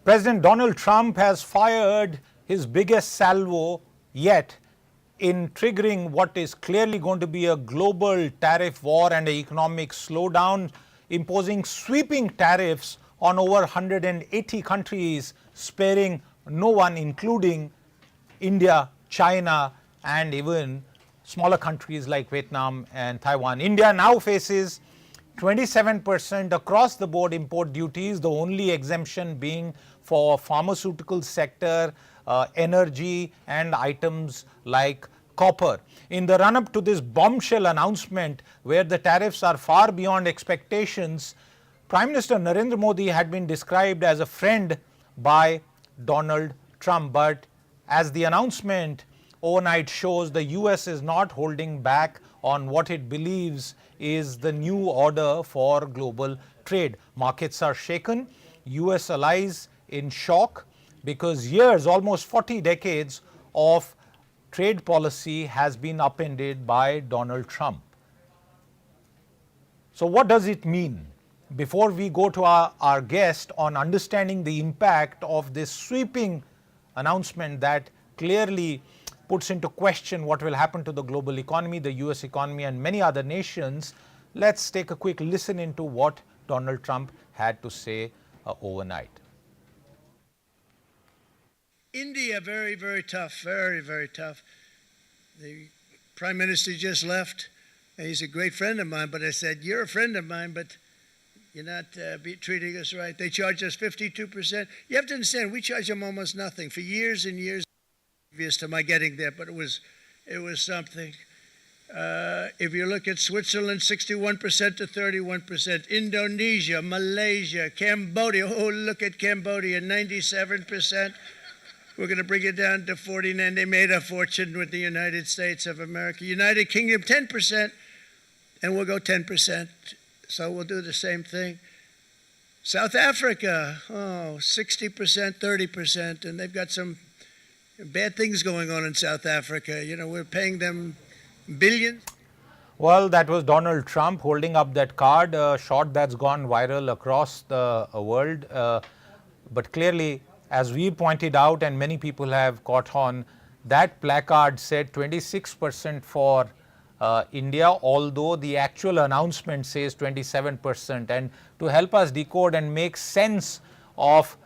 President Donald Trump has fired his biggest salvo yet in triggering what is clearly going to be a global tariff war and an economic slowdown, imposing sweeping tariffs on over 180 countries, sparing no one, including India, China, and even smaller countries like Vietnam and Taiwan. India now faces 27% across the board import duties, the only exemption being for pharmaceutical sector, energy, and items like copper. In the run up to this bombshell announcement, where the tariffs are far beyond expectations, Prime Minister Narendra Modi had been described as a friend by Donald Trump. But as the announcement overnight shows, the US is not holding back on what it believes is the new order for global trade. Markets are shaken, US allies in shock, because years, almost 40 decades of trade policy has been upended by Donald Trump. So what does it mean? Before we go to our guest on understanding the impact of this sweeping announcement that clearly puts into question what will happen to the global economy, the US economy, and many other nations, let's take a quick listen into what Donald Trump had to say overnight. India, very, very tough, very, very tough. The Prime Minister just left, and he's a great friend of mine, but I said, you're a friend of mine, but you're not treating us right. They charge us 52%. You have to understand, we charge them almost nothing for years and years previous to my getting there, but it was something. If you look at Switzerland, 61% to 31%. Indonesia, Malaysia, Cambodia. Oh, look at Cambodia, 97%. We're going to bring it down to 49. They made a fortune with the United States of America. United Kingdom, 10%, and we'll go 10%. So we'll do the same thing. South Africa, 60%, 30%, and they've got some bad things going on in South Africa. You know, we're paying them billions. Well, that was Donald Trump holding up that card, a shot that's gone viral across the world. But clearly, as we pointed out and many people have caught on, that placard said 26% for India, although the actual announcement says 27%. And to help us decode and make sense of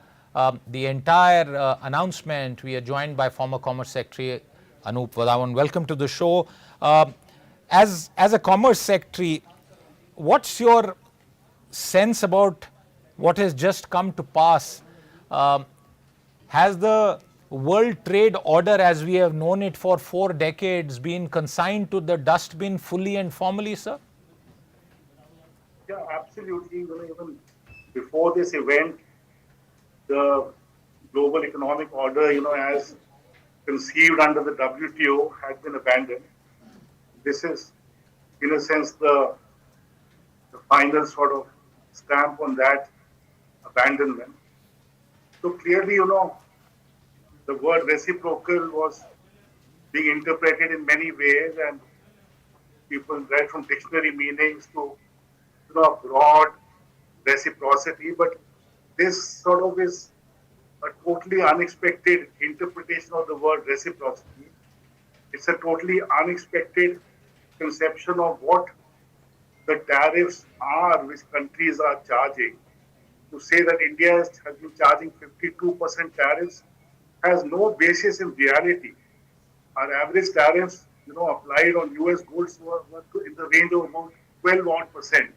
the entire announcement, we are joined by former Commerce Secretary Anup Wadhawan. Welcome to the show. As a Commerce Secretary, what's your sense about what has just come to pass? Has the World Trade Order, as we have known it for 4 decades, been consigned to the dustbin fully and formally, sir? Yeah, absolutely. Even before this event, the global economic order, as conceived under the WTO, had been abandoned. This is, in a sense, the final sort of stamp on that abandonment. So clearly, the word reciprocal was being interpreted in many ways, and people read from dictionary meanings to, a broad reciprocity. But this sort of is a totally unexpected interpretation of the word reciprocity. It's a totally unexpected conception of what the tariffs are which countries are charging. To say that India has been charging 52% tariffs has no basis in reality. Our average tariffs, applied on US goods were in the range of about 12%.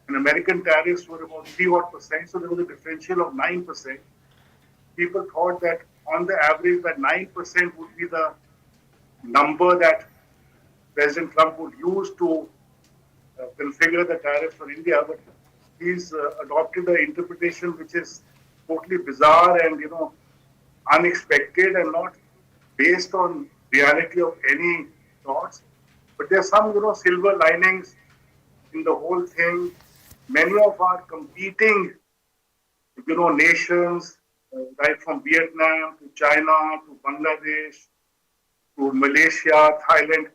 And American tariffs were about 3%. So there was a differential of 9%. People thought that on the average that 9% would be the number that President Trump would use to configure the tariffs for India. But he's adopted an interpretation which is totally bizarre and, unexpected and not based on reality of any thoughts. But there's some, silver linings in the whole thing. Many of our competing, nations, right from Vietnam to China to Bangladesh to Malaysia, Thailand,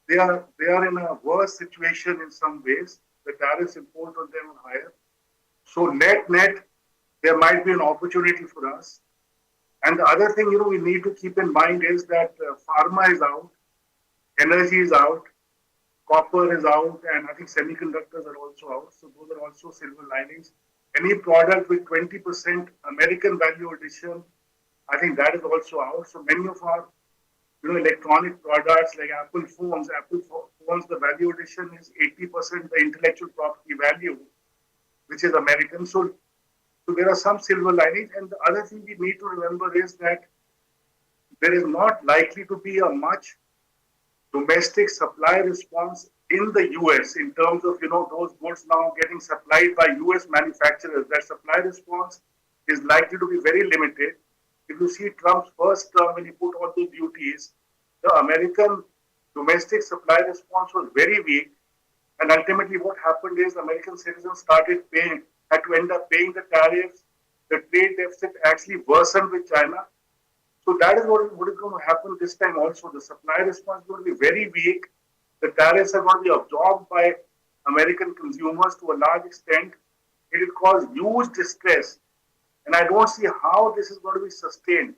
they are in a worse situation in some ways. The tariffs imposed on them are higher. So net, there might be an opportunity for us. And the other thing, we need to keep in mind is that pharma is out, energy is out, copper is out, and I think semiconductors are also out. So those are also silver linings. Any product with 20% American value addition, I think that is also out. So many of our electronic products like Apple phones, the value addition is 80% the intellectual property value, which is American. So there are some silver linings. And the other thing we need to remember is that there is not likely to be a much domestic supply response in the US in terms of, those goods now getting supplied by US manufacturers. That supply response is likely to be very limited. If you see Trump's first term when he put all the duties, the American domestic supply response was very weak. And ultimately what happened is American citizens had to end up paying the tariffs. The trade deficit actually worsened with China. So that is what is going to happen this time also. The supply response is going to be very weak. The tariffs are going to be absorbed by American consumers to a large extent. It will cause huge distress. And I don't see how this is going to be sustained,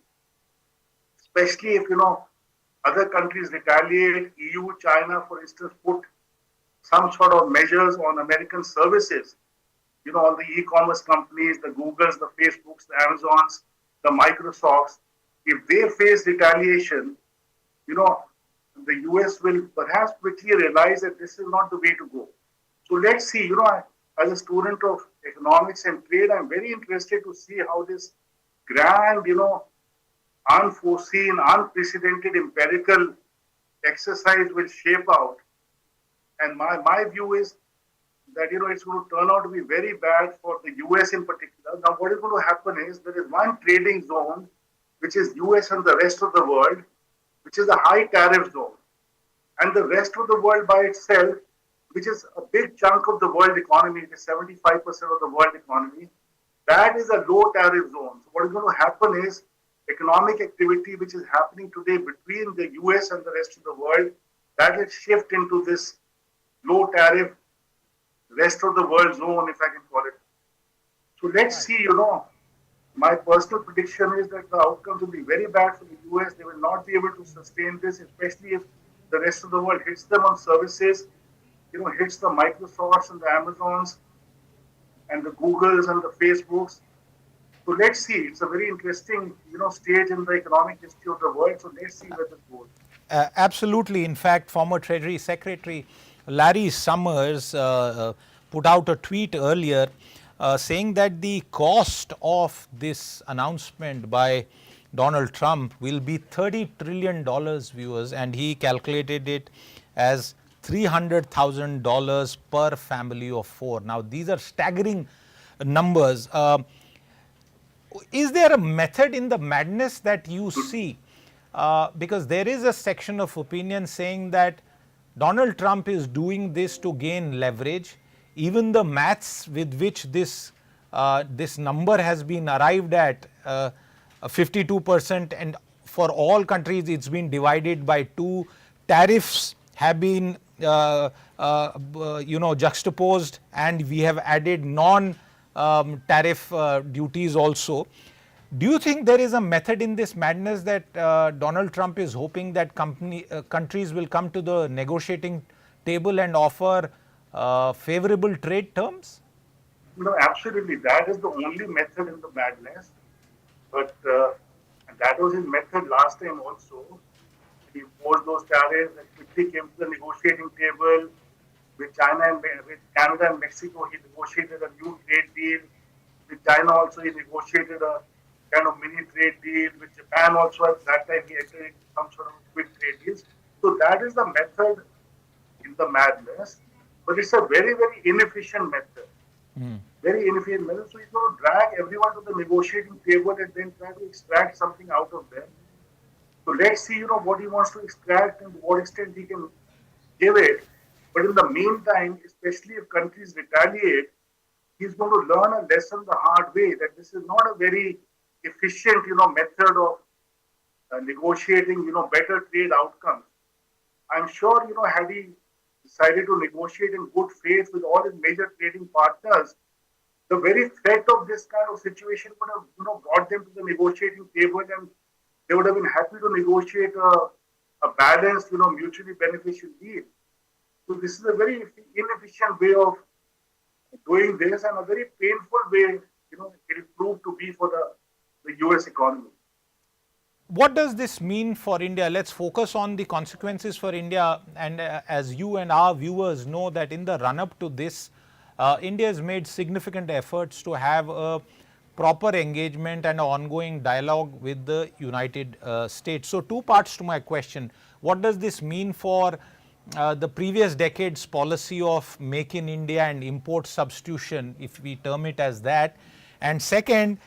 especially if, other countries retaliate. EU, China, for instance, put some sort of measures on American services. All the e-commerce companies, the Googles, the Facebooks, the Amazons, the Microsofts, if they face retaliation, the US will perhaps quickly realize that this is not the way to go. So let's see, as a student of economics and trade, I'm very interested to see how this grand, unforeseen, unprecedented empirical exercise will shape out. And my view is that, it's going to turn out to be very bad for the US in particular. Now, what is going to happen is there is one trading zone, which is US and the rest of the world, which is a high tariff zone. And the rest of the world by itself, which is a big chunk of the world economy, it is 75% of the world economy, that is a low tariff zone. So what is going to happen is economic activity which is happening today between the US and the rest of the world, that will shift into this low tariff rest of the world zone, if I can call it. So let's see, my personal prediction is that the outcomes will be very bad for the US. They will not be able to sustain this, especially if the rest of the world hits them on services, hits the Microsofts and the Amazons and the Googles and the Facebooks. So let's see. It's a very interesting, stage in the economic history of the world. So let's see where this goes. Absolutely. In fact, former Treasury Secretary Larry Summers put out a tweet earlier saying that the cost of this announcement by Donald Trump will be $30 trillion, viewers, and he calculated it as $300,000 per family of four. Now, these are staggering numbers. Is there a method in the madness that you see? Because there is a section of opinion saying that Donald Trump is doing this to gain leverage. Even the maths with which this number has been arrived at, 52%, and for all countries it's been divided by 2. Tariffs have been juxtaposed, and we have added non-tariff duties also. Do you think there is a method in this madness that Donald Trump is hoping that countries will come to the negotiating table and offer favorable trade terms? No, absolutely. That is the only method in the madness. But that was his method last time also. He imposed those tariffs and quickly came to the negotiating table with China and with Canada and Mexico. He negotiated a new trade deal. With China also, he negotiated a kind of mini trade deal. With Japan also, at that time, he entered into some sort of quick trade deals. So that is the method in the madness. But it's a very, very inefficient method. Very inefficient method. So he's going to drag everyone to the negotiating table and then try to extract something out of them. So let's see, what he wants to extract and to what extent he can give it. But in the meantime, especially if countries retaliate, he's going to learn a lesson the hard way that this is not a very efficient, method of negotiating, better trade outcomes. I'm sure, had he decided to negotiate in good faith with all his major trading partners, the very threat of this kind of situation would have, brought them to the negotiating table, and they would have been happy to negotiate a balanced, mutually beneficial deal. So this is a very inefficient way of doing this, and a very painful way, it proved to be for the US economy. What does this mean for India? Let's focus on the consequences for India. And as you and our viewers know, that in the run up to this, India has made significant efforts to have a proper engagement and an ongoing dialogue with the United States. So, two parts to my question. What does this mean for the previous decade's policy of make in India and import substitution, if we term it as that? And second,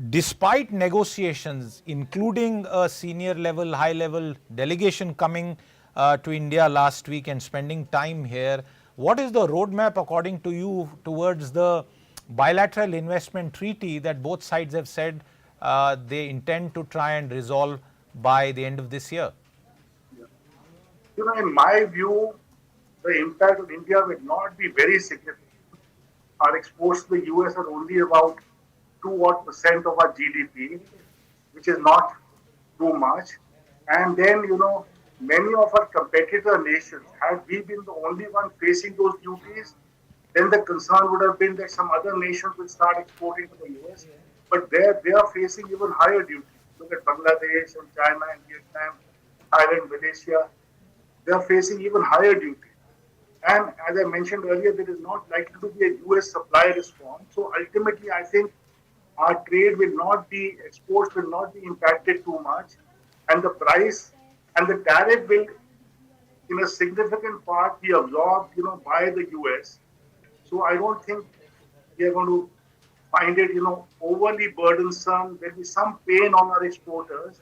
despite negotiations, including a senior level, high level delegation coming to India last week and spending time here, what is the roadmap according to you towards the bilateral investment treaty that both sides have said they intend to try and resolve by the end of this year? In my view, the impact of India will not be very significant. Our exports to the US are only about 2% of our GDP, which is not too much. And then, many of our competitor nations, had we been the only one facing those duties, then the concern would have been that some other nations will start exporting to the US. But they are facing even higher duties. Look at Bangladesh and China and Vietnam, Thailand, Malaysia. They are facing even higher duties. And as I mentioned earlier, there is not likely to be a US supply response. So ultimately, I think our trade will not be, exports will not be impacted too much. And the price and the tariff will, in a significant part, be absorbed, by the US. So I don't think we are going to find it, overly burdensome. There will be some pain on our exporters,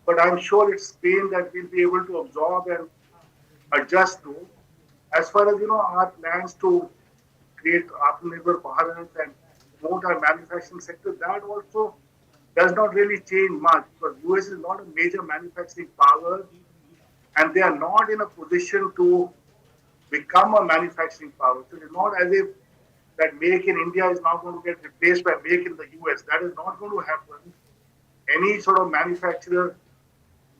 but I'm sure it's pain that we'll be able to absorb and adjust to. As far as, our plans to create Atmanirbhar Bharat and promote our manufacturing sector, that also does not really change much, because US is not a major manufacturing power, and they are not in a position to become a manufacturing power. So it's not as if that Make in India is now going to get replaced by Make in the US. That is not going to happen. Any sort of manufacturer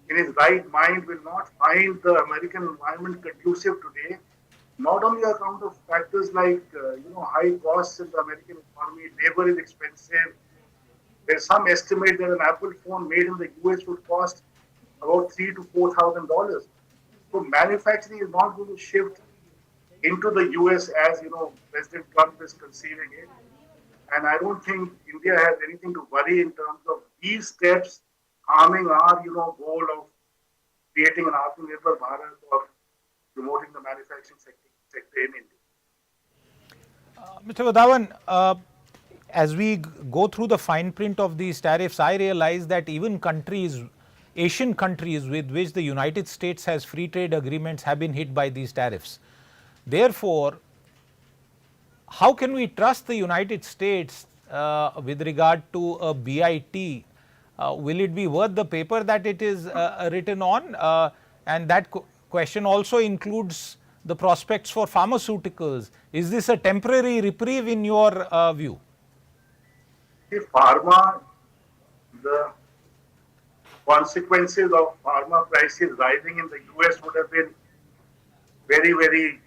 in his right mind will not find the American environment conducive today, not only on account of factors like high costs in the American economy, labor is expensive. There's some estimate that an Apple phone made in the US would cost about $3,000 to $4,000. So manufacturing is not going to shift into the US as President Trump is conceiving it. And I don't think India has anything to worry in terms of these steps harming our goal of creating an Atmanirbhar Bharat or promoting the manufacturing sector in India. Mr. Wadhawan, as we go through the fine print of these tariffs, I realize that even countries, Asian countries with which the United States has free trade agreements, have been hit by these tariffs. Therefore, how can we trust the United States with regard to a BIT? Will it be worth the paper that it is written on? And that question also includes the prospects for pharmaceuticals. Is this a temporary reprieve in your view? The pharma, the consequences of pharma prices rising in the US would have been very, very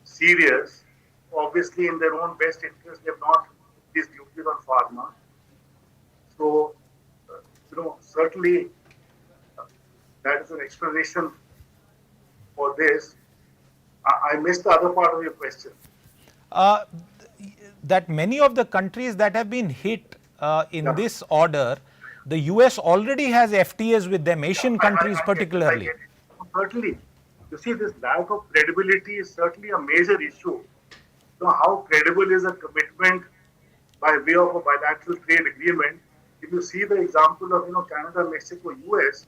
serious. Obviously, in their own best interest, they have not put these duties on pharma. So, certainly that is an explanation for this. I missed the other part of your question. That many of the countries that have been hit in this order, the US already has FTAs with them, Asian countries particularly. Certainly. You see, this lack of credibility is certainly a major issue. How credible is a commitment by way of a bilateral trade agreement? If you see the example of Canada, Mexico, US,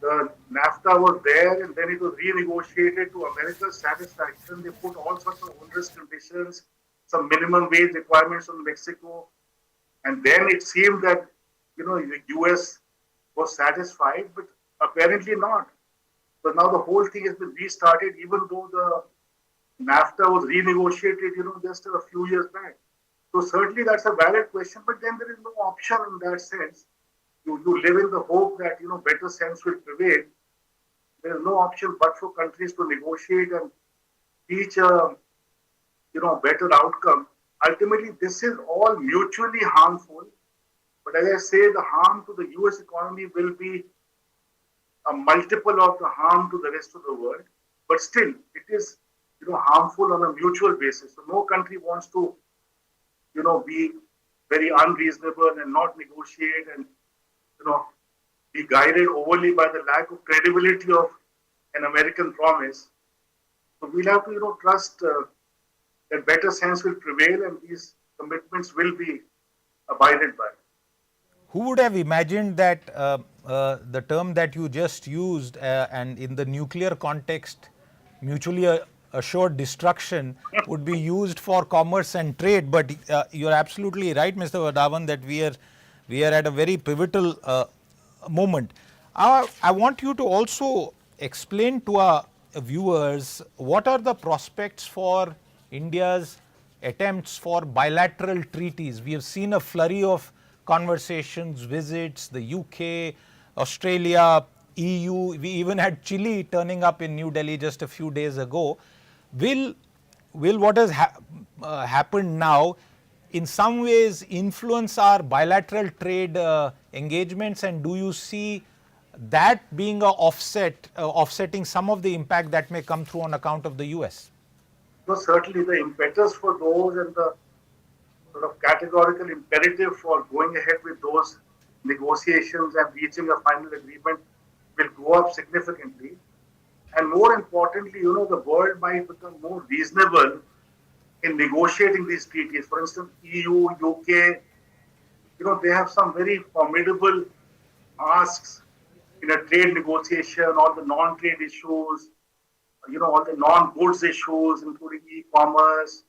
the NAFTA was there and then it was renegotiated to America's satisfaction. They put all sorts of onerous conditions, some minimum wage requirements on Mexico, and then it seemed that the US was satisfied, but apparently not. So now the whole thing has been restarted, even though the NAFTA was renegotiated, just a few years back. So certainly that's a valid question, but then there is no option in that sense. You live in the hope that, better sense will prevail. There is no option but for countries to negotiate and reach a, better outcome. Ultimately, this is all mutually harmful. But as I say, the harm to the US economy will be a multiple of the harm to the rest of the world. But still, it is, harmful on a mutual basis. So no country wants to, be very unreasonable and not negotiate and, be guided overly by the lack of credibility of an American promise. So we'll have to, trust that better sense will prevail and these commitments will be abided by. Who would have imagined that the term that you just used and in the nuclear context, mutually assured destruction, would be used for commerce and trade? But you're absolutely right, Mr. Wadhawan, that we are at a very pivotal moment. I want you to also explain to our viewers what are the prospects for India's attempts for bilateral treaties. We have seen a flurry of conversations, visits, the UK, Australia, EU. We even had Chile turning up in New Delhi just a few days ago. Will what has happened now in some ways influence our bilateral trade engagements, and do you see that being a offsetting some of the impact that may come through on account of the US? No, certainly the impetus for those and the sort of categorical imperative for going ahead with those negotiations and reaching a final agreement will go up significantly. And more importantly, the world might become more reasonable in negotiating these treaties. For instance, EU, UK, they have some very formidable asks in a trade negotiation, all the non-trade issues, all the non-goods issues, including e-commerce,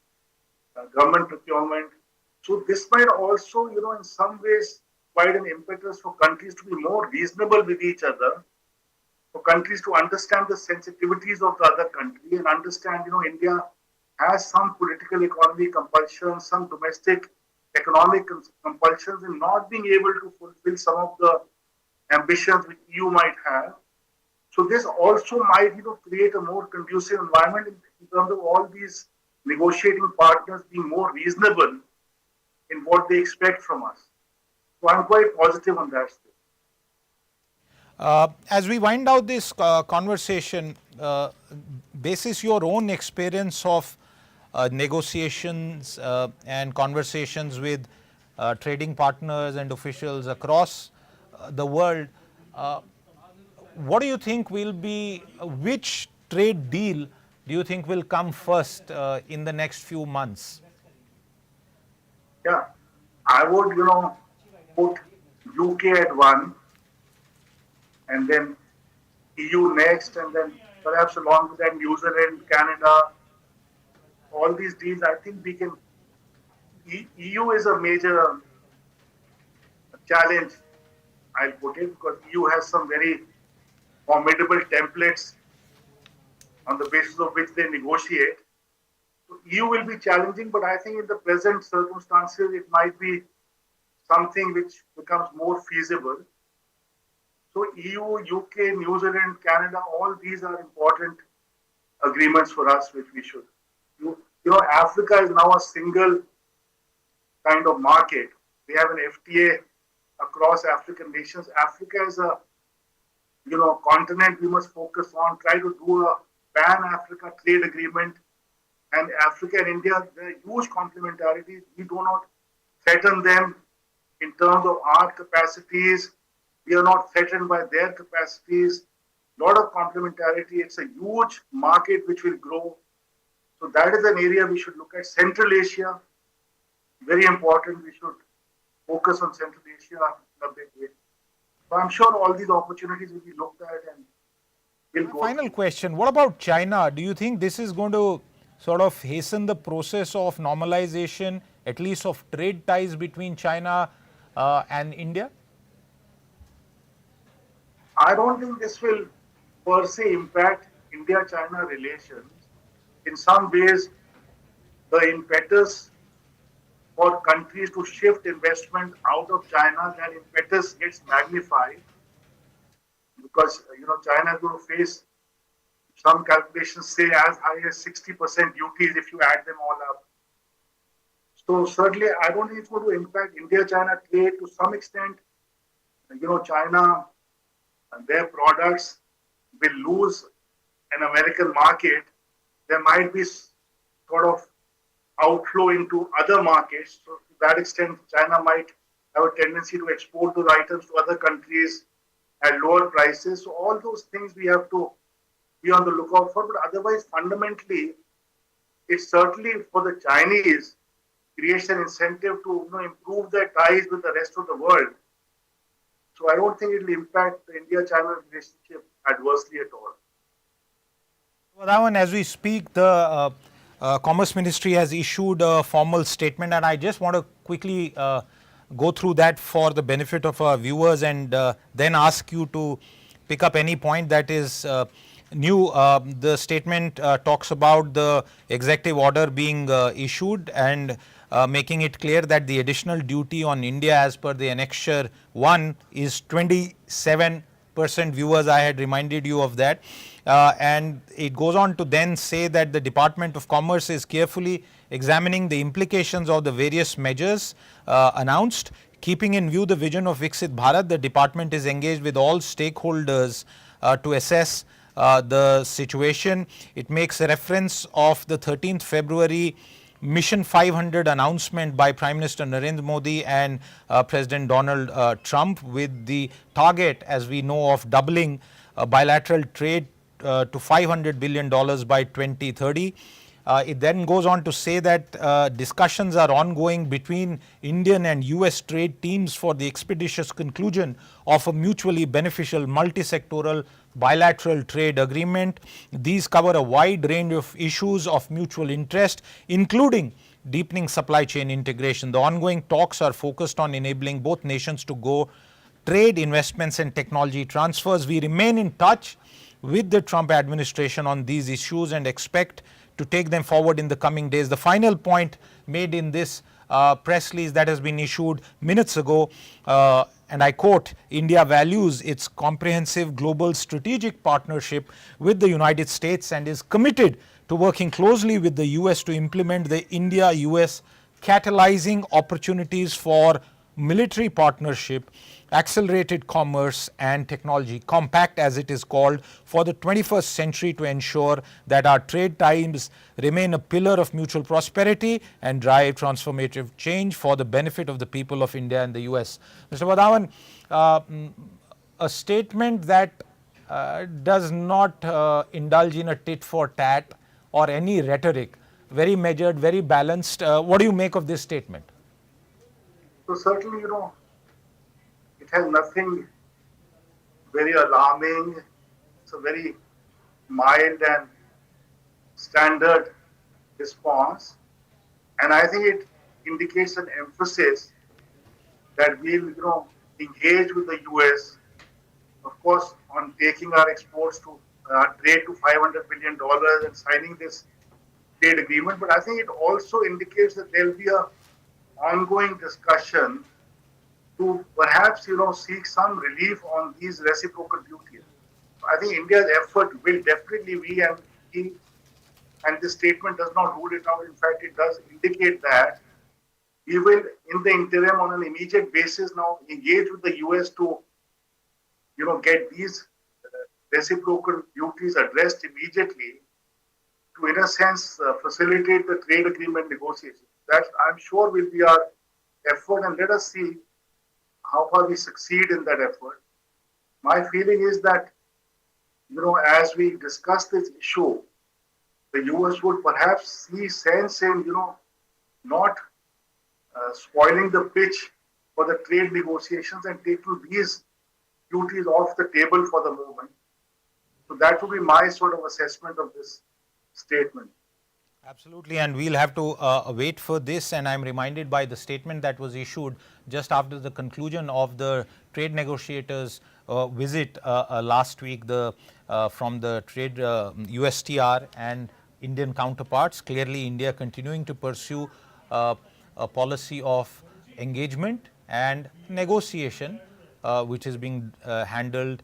government procurement. So this might also, in some ways, provide an impetus for countries to be more reasonable with each other, for countries to understand the sensitivities of the other country and understand, India has some political economy compulsions, some domestic economic compulsions in not being able to fulfill some of the ambitions which EU might have. So this also might, create a more conducive environment in terms of all these negotiating partners being more reasonable in what they expect from us. So I'm quite positive on that. As we wind out this conversation, basis your own experience of negotiations and conversations with trading partners and officials across the world, what do you think will be, which trade deal do you think will come first in the next few months? Yeah, I would, put UK at one, and then EU next, and then perhaps along with that New Zealand, Canada, all these deals. I think we can. EU is a major challenge, I'll put it, because EU has some very formidable templates on the basis of which they negotiate. So EU will be challenging, but I think in the present circumstances, it might be something which becomes more feasible. So EU, UK, New Zealand, Canada, all these are important agreements for us, which we should. Africa is now a single kind of market. We have an FTA across African nations. Africa is a, continent we must focus on, try to do a pan-Africa trade agreement. And Africa and India, there are huge complementarities. We do not threaten them in terms of our capacities. We are not threatened by their capacities. A lot of complementarity. It's a huge market which will grow. So that is an area we should look at. Central Asia, very important. We should focus on Central Asia in a big way. So I'm sure all these opportunities will be looked at and will go. Final question. What about China? Do you think this is going to sort of hasten the process of normalization, at least of trade ties between China and India? I don't think this will per se impact India-China relations. in some ways, the impetus for countries to shift investment out of China, that impetus gets magnified because China is going to face some calculations say as high as 60% duties if you add them all up. So certainly, I don't think it's going to impact India-China trade to some extent. China and their products will lose an American market. There might be sort of outflow into other markets. So to that extent, China might have a tendency to export those items to other countries at lower prices. So all those things we have to be on the lookout for. But otherwise, fundamentally, it's certainly for the Chinese creates an incentive to improve their ties with the rest of the world. So I don't think it will impact the India-China relationship adversely at all. Wadhawan, as we speak, the Commerce Ministry has issued a formal statement, and I just want to quickly go through that for the benefit of our viewers and then ask you to pick up any point that is new. The statement talks about the executive order being issued and making it clear that the additional duty on India as per the Annexure 1 is 27%. Viewers, I had reminded you of that. And it goes on to then say that the Department of Commerce is carefully examining the implications of the various measures announced. Keeping in view the vision of Viksit Bharat, the department is engaged with all stakeholders to assess the situation. It makes a reference of the 13th February Mission 500 announcement by Prime Minister Narendra Modi and President Donald Trump, with the target, as we know, of doubling bilateral trade to $500 billion by 2030. It then goes on to say that discussions are ongoing between Indian and US trade teams for the expeditious conclusion of a mutually beneficial multi-sectoral bilateral trade agreement. These cover a wide range of issues of mutual interest, including deepening supply chain integration. The ongoing talks are focused on enabling both nations to grow trade, investments and technology transfers. We remain in touch with the Trump administration on these issues and expect to take them forward in the coming days. The final point made in this press release that has been issued minutes ago, and I quote, India values its comprehensive global strategic partnership with the United States and is committed to working closely with the US to implement the India-US catalyzing opportunities for military partnership, accelerated commerce and technology compact, as it is called, for the 21st century to ensure that our trade ties remain a pillar of mutual prosperity and drive transformative change for the benefit of the people of India and the US. Mr. Wadhawan, a statement that does not indulge in a tit for tat or any rhetoric, very measured, very balanced. What do you make of this statement? So certainly, it has nothing very alarming. It's a very mild and standard response. And I think it indicates an emphasis that we'll, engage with the US, of course, on taking our exports to trade to $500 billion and signing this trade agreement. But I think it also indicates that there will be a ongoing discussion to perhaps seek some relief on these reciprocal duties. I think India's effort will definitely be, and this statement does not rule it out. In fact, it does indicate that we will, in the interim, on an immediate basis, now engage with the US to get these reciprocal duties addressed immediately to, in a sense, facilitate the trade agreement negotiations. That, I'm sure, will be our effort, and let us see how far we succeed in that effort. My feeling is that, as we discuss this issue, the US would perhaps see sense in, not spoiling the pitch for the trade negotiations and taking these duties off the table for the moment. So that would be my sort of assessment of this statement. Absolutely, and we'll have to wait for this. And I'm reminded by the statement that was issued just after the conclusion of the trade negotiators' visit last week from the trade USTR and Indian counterparts. Clearly, India continuing to pursue a policy of engagement and negotiation, which is being handled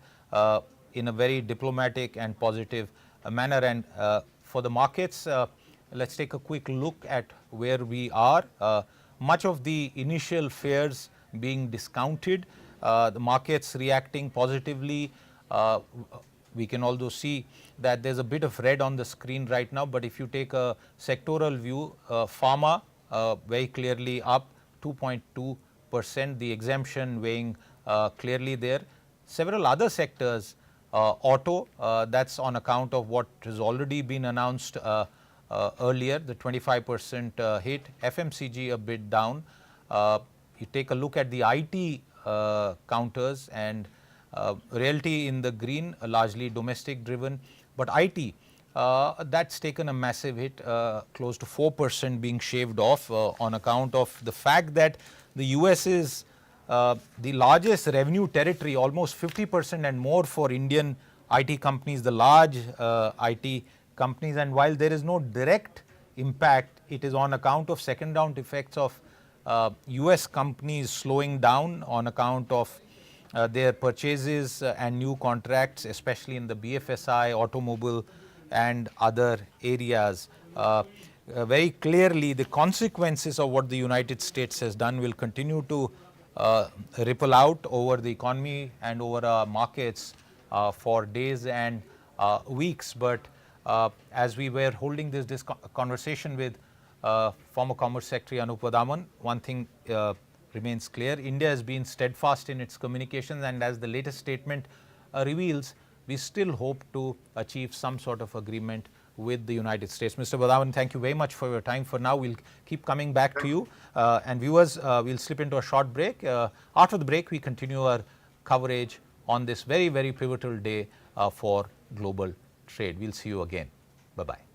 in a very diplomatic and positive manner. And for the markets, let's take a quick look at where we are. Much of the initial fears being discounted, the markets reacting positively. We can also see that there's a bit of red on the screen right now, but if you take a sectoral view, pharma very clearly up 2.2%, the exemption weighing clearly there. Several other sectors, auto, that's on account of what has already been announced earlier, the 25% hit, FMCG a bit down. You take a look at the IT counters, and realty in the green, largely domestic driven, but IT that's taken a massive hit, close to 4% being shaved off on account of the fact that the US is the largest revenue territory, almost 50% and more for Indian IT companies, the large IT companies, and while there is no direct impact, it is on account of second round effects of US companies slowing down on account of their purchases and new contracts, especially in the BFSI, automobile and other areas. Very clearly, the consequences of what the United States has done will continue to ripple out over the economy and over our markets for days and weeks. But as we were holding this conversation with former Commerce Secretary Anup Wadhawan, one thing remains clear: India has been steadfast in its communications, and as the latest statement reveals, we still hope to achieve some sort of agreement with the United States. Mr. Wadhawan, thank you very much for your time. For now, we'll keep coming back to you. And viewers, we'll slip into a short break. After the break, we continue our coverage on this very, very pivotal day for global trade. We'll see you again. Bye-bye.